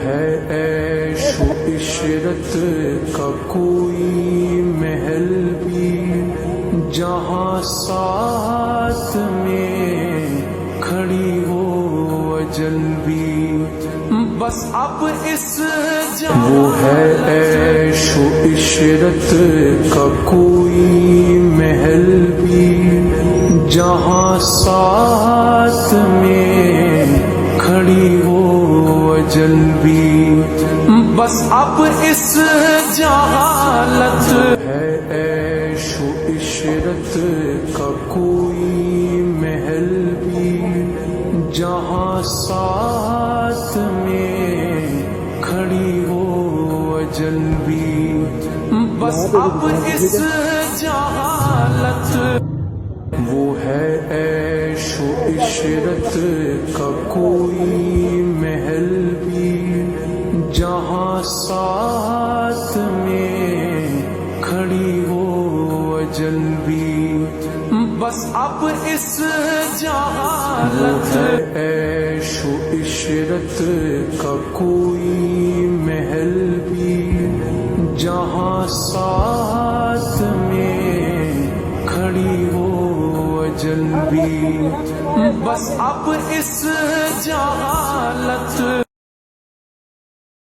ہے عیش و عشرت کا کوئی محل بھی جہاں ساتھ میں کھڑی ہو اجل بھی، بس اب اس وہ ہے عیش و عشرت کا کوئی محل بھی جہاں ساتھ میں کھڑی ہو اجل بھی، بس اب اس جہالت ہے عیش و عشرت کا کوئی محل بھی جہاں ساتھ میں کھڑی ہو اجل بھی، بس اب اس جہالت وہ ہے عیش و عشرت کا کوئی محل بھی جہاں ساتھ میں کھڑی ہو اجل بھی، بس اب اس جہالت ہے عیش و عشرت کا کوئی محل بھی جہاں ساتھ میں کھڑی ہو اجل بھی، بس اب اس جہالت